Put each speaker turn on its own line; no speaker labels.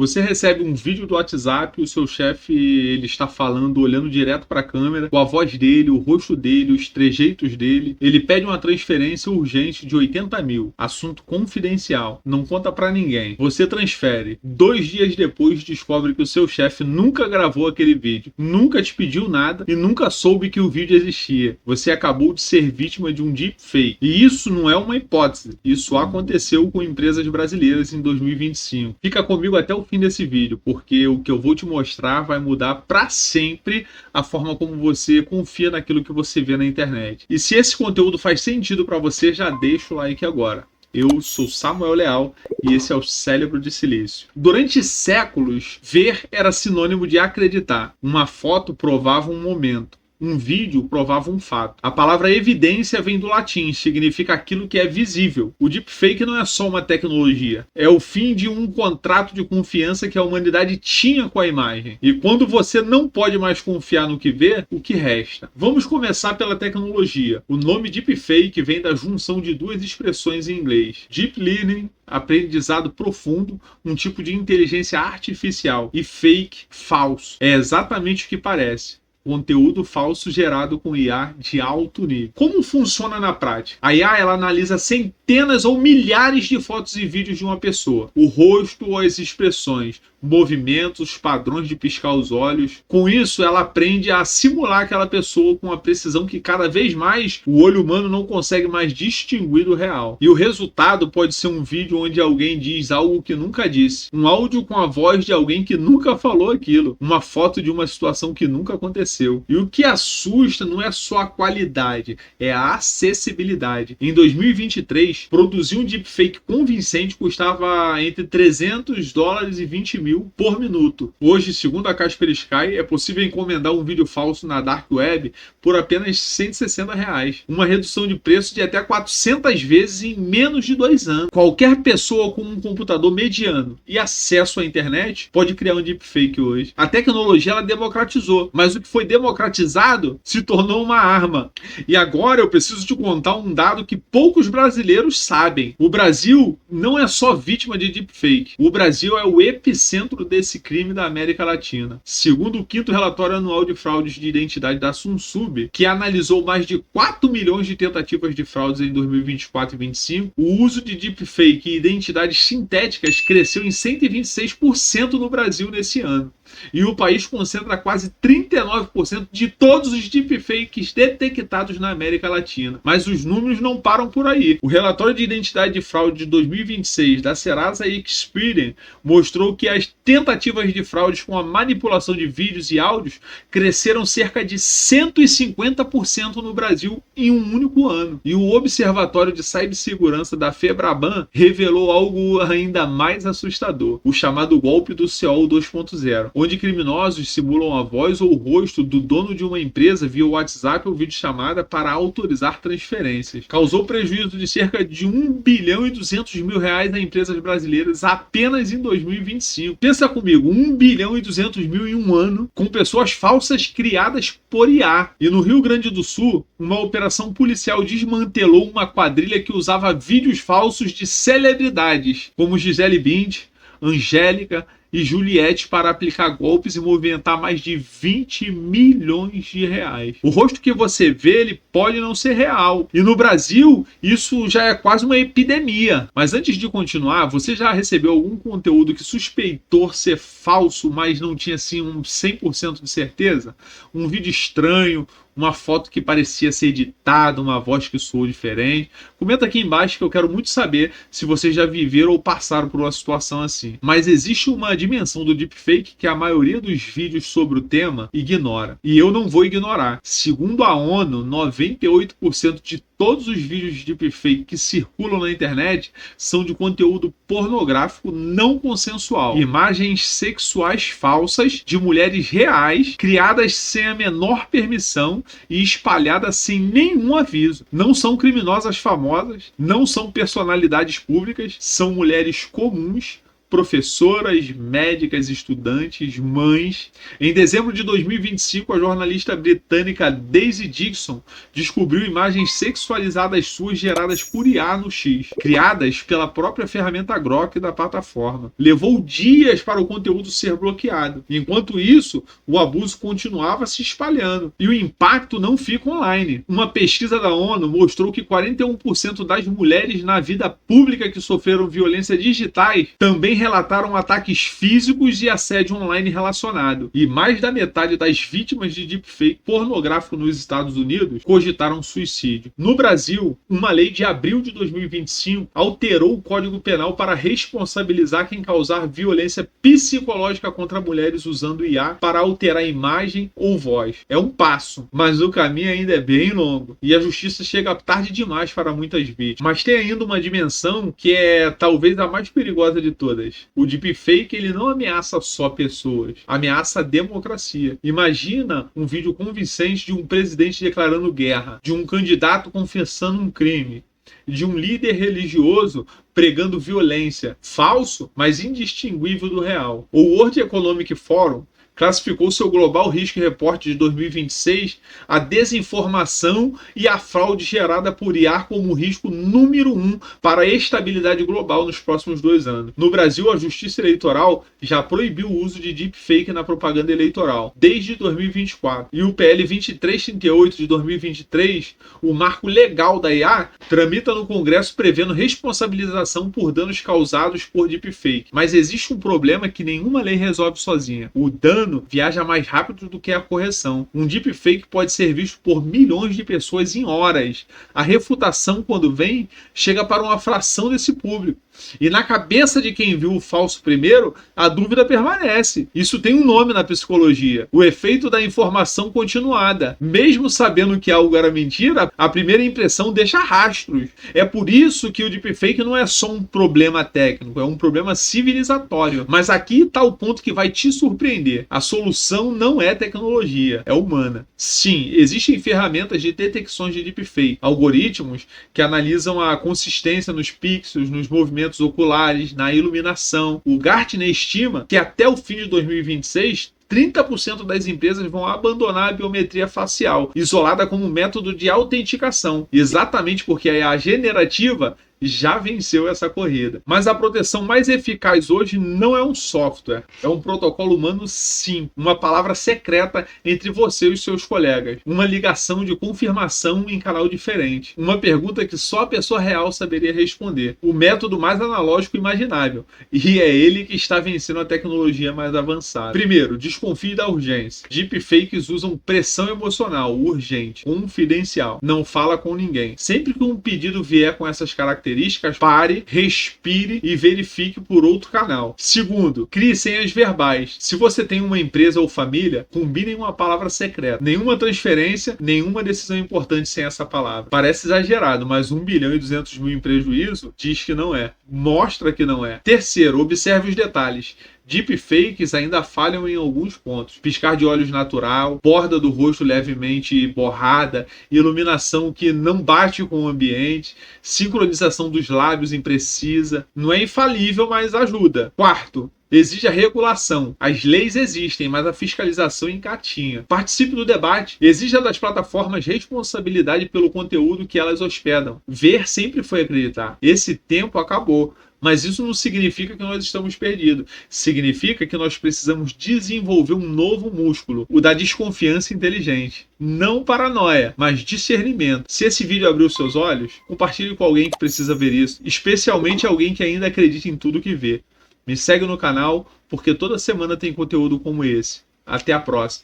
Você recebe um vídeo do WhatsApp, o seu chefe ele está falando, olhando direto para a câmera, com a voz dele, o rosto dele, os trejeitos dele. Ele pede uma transferência urgente de 80 mil. Assunto confidencial. Não conta para ninguém. Você transfere. 2 dias depois descobre que o seu chefe nunca gravou aquele vídeo, nunca te pediu nada e nunca soube que o vídeo existia. Você acabou de ser vítima de um deepfake. E isso não é uma hipótese. Isso aconteceu com empresas brasileiras em 2025. Fica comigo até o fim desse vídeo, porque o que eu vou te mostrar vai mudar para sempre a forma como você confia naquilo que você vê na internet. E se esse conteúdo faz sentido para você, já deixa o like agora. Eu sou Samuel Leal e esse é o Cérebro de Silício. Durante séculos, ver era sinônimo de acreditar. Uma foto provava um momento. Um vídeo provava um fato. A palavra evidência vem do latim, significa aquilo que é visível. O deepfake não é só uma tecnologia, é o fim de um contrato de confiança que a humanidade tinha com a imagem. E quando você não pode mais confiar no que vê, o que resta? Vamos começar pela tecnologia. O nome deepfake vem da junção de 2 expressões em inglês. Deep learning, aprendizado profundo, um tipo de inteligência artificial, e fake, falso. É exatamente o que parece. Conteúdo falso gerado com IA de alto nível. Como funciona na prática? A IA ela analisa centenas ou milhares de fotos e vídeos de uma pessoa. O rosto ou as expressões, movimentos, padrões de piscar os olhos. Com isso, ela aprende a simular aquela pessoa com uma precisão que cada vez mais o olho humano não consegue mais distinguir do real. E o resultado pode ser um vídeo onde alguém diz algo que nunca disse. Um áudio com a voz de alguém que nunca falou aquilo. Uma foto de uma situação que nunca aconteceu. E o que assusta não é só a qualidade, é a acessibilidade. Em 2023, produzir um deepfake convincente custava entre $300 e 20 mil por minuto. Hoje, segundo a Kaspersky, é possível encomendar um vídeo falso na Dark Web por apenas R$160. Uma redução de preço de até 400 vezes em menos de 2 anos. Qualquer pessoa com um computador mediano e acesso à internet pode criar um deepfake hoje. A tecnologia ela democratizou, mas o que foi democratizado se tornou uma arma. E agora eu preciso te contar um dado que poucos brasileiros sabem. O Brasil não é só vítima de deepfake. O Brasil é o epicentro desse crime da América Latina. Segundo o 5º relatório anual de fraudes de identidade da Sunsub, que analisou mais de 4 milhões de tentativas de fraudes em 2024 e 2025, o uso de deepfake e identidades sintéticas cresceu em 126% no Brasil nesse ano. E o país concentra quase 39% de todos os deepfakes detectados na América Latina. Mas os números não param por aí. O relatório de identidade de fraude de 2026 da Serasa Experian mostrou que as tentativas de fraudes com a manipulação de vídeos e áudios cresceram cerca de 150% no Brasil em um único ano. E o Observatório de Cibersegurança da Febraban revelou algo ainda mais assustador, o chamado golpe do CO 2.0, onde criminosos simulam a voz ou o rosto do dono de uma empresa via WhatsApp ou videochamada para autorizar transferências. Causou prejuízo de cerca de R$1 bilhão e 200 mil a empresas brasileiras apenas em 2025. Pensa comigo, 1 bilhão e 200 mil em um ano, com pessoas falsas criadas por IA. E no Rio Grande do Sul, uma operação policial desmantelou uma quadrilha que usava vídeos falsos de celebridades, como Gisele Bündchen, Angélica e Juliette para aplicar golpes e movimentar mais de 20 milhões de reais. O rosto que você vê, ele pode não ser real. E no Brasil, isso já é quase uma epidemia. Mas antes de continuar, você já recebeu algum conteúdo que suspeitou ser falso, mas não tinha assim um 100% de certeza? Um vídeo estranho, uma foto que parecia ser editada, uma voz que soou diferente? Comenta aqui embaixo que eu quero muito saber se vocês já viveram ou passaram por uma situação assim. Mas existe uma dimensão do deepfake que a maioria dos vídeos sobre o tema ignora. E eu não vou ignorar. Segundo a ONU, 98% de todos os vídeos de deepfake que circulam na internet são de conteúdo pornográfico não consensual. Imagens sexuais falsas de mulheres reais, criadas sem a menor permissão e espalhadas sem nenhum aviso. Não são criminosas famosas, não são personalidades públicas, são mulheres comuns professoras, médicas, estudantes, mães. Em dezembro de 2025, a jornalista britânica Daisy Dixon descobriu imagens sexualizadas suas geradas por IA no X, criadas pela própria ferramenta Grok da plataforma. Levou dias para o conteúdo ser bloqueado. Enquanto isso, o abuso continuava se espalhando e o impacto não fica online. Uma pesquisa da ONU mostrou que 41% das mulheres na vida pública que sofreram violência digitais também relataram ataques físicos e assédio online relacionado. E mais da metade das vítimas de deepfake pornográfico nos Estados Unidos cogitaram suicídio. No Brasil, uma lei de abril de 2025 alterou o Código Penal para responsabilizar quem causar violência psicológica contra mulheres usando IA para alterar imagem ou voz. É um passo, mas o caminho ainda é bem longo e a justiça chega tarde demais para muitas vítimas. Mas tem ainda uma dimensão que é talvez a mais perigosa de todas. O deepfake, ele não ameaça só pessoas, ameaça a democracia. Imagina um vídeo convincente de um presidente declarando guerra, de um candidato confessando um crime, de um líder religioso pregando violência, falso, mas indistinguível do real. O World Economic Forum classificou seu Global Risk Report de 2026 a desinformação e a fraude gerada por IA como o risco número 1 para a estabilidade global nos próximos 2 anos. No Brasil, a Justiça Eleitoral já proibiu o uso de deepfake na propaganda eleitoral desde 2024. E o PL 2338 de 2023, o marco legal da IA, tramita no Congresso prevendo responsabilização por danos causados por deepfake. Mas existe um problema que nenhuma lei resolve sozinha. O dano viaja mais rápido do que a correção. Um deepfake pode ser visto por milhões de pessoas em horas. A refutação, quando vem, chega para uma fração desse público. E na cabeça de quem viu o falso primeiro, a dúvida permanece. Isso tem um nome na psicologia: o efeito da informação continuada. Mesmo sabendo que algo era mentira, a primeira impressão deixa rastros. É por isso que o deepfake não é só um problema técnico, é um problema civilizatório. Mas aqui está o ponto que vai te surpreender. A solução não é tecnologia, é humana. Sim, existem ferramentas de detecções de deepfake, algoritmos que analisam a consistência nos pixels, nos movimentos oculares, na iluminação. O Gartner estima que até o fim de 2026, 30% das empresas vão abandonar a biometria facial, isolada como método de autenticação, exatamente porque a generativa já venceu essa corrida. Mas a proteção mais eficaz hoje não é um software, é um protocolo humano, sim. Uma palavra secreta entre você e os seus colegas. Uma ligação de confirmação em canal diferente. Uma pergunta que só a pessoa real saberia responder. O método mais analógico imaginável. E é ele que está vencendo a tecnologia mais avançada. Primeiro, desconfie da urgência. Deepfakes usam pressão emocional, urgente, confidencial. Não fala com ninguém. Sempre que um pedido vier com essas características, pare, respire e verifique por outro canal. Segundo, crie senhas verbais. Se você tem uma empresa ou família, combinem uma palavra secreta. Nenhuma transferência, nenhuma decisão importante sem essa palavra. Parece exagerado, mas 1 bilhão e 200 mil em prejuízo diz que não é. Mostra que não é. Terceiro, observe os detalhes. Deepfakes ainda falham em alguns pontos. Piscar de olhos natural, borda do rosto levemente borrada, iluminação que não bate com o ambiente, sincronização dos lábios imprecisa. Não é infalível, mas ajuda. Quarto, exige a regulação. As leis existem, mas a fiscalização engatinha. Participe do debate. Exija das plataformas responsabilidade pelo conteúdo que elas hospedam. Ver sempre foi acreditar. Esse tempo acabou. Mas isso não significa que nós estamos perdidos. Significa que nós precisamos desenvolver um novo músculo, o da desconfiança inteligente. Não paranoia, mas discernimento. Se esse vídeo abriu seus olhos, compartilhe com alguém que precisa ver isso, especialmente alguém que ainda acredita em tudo que vê. Me segue no canal, porque toda semana tem conteúdo como esse. Até a próxima.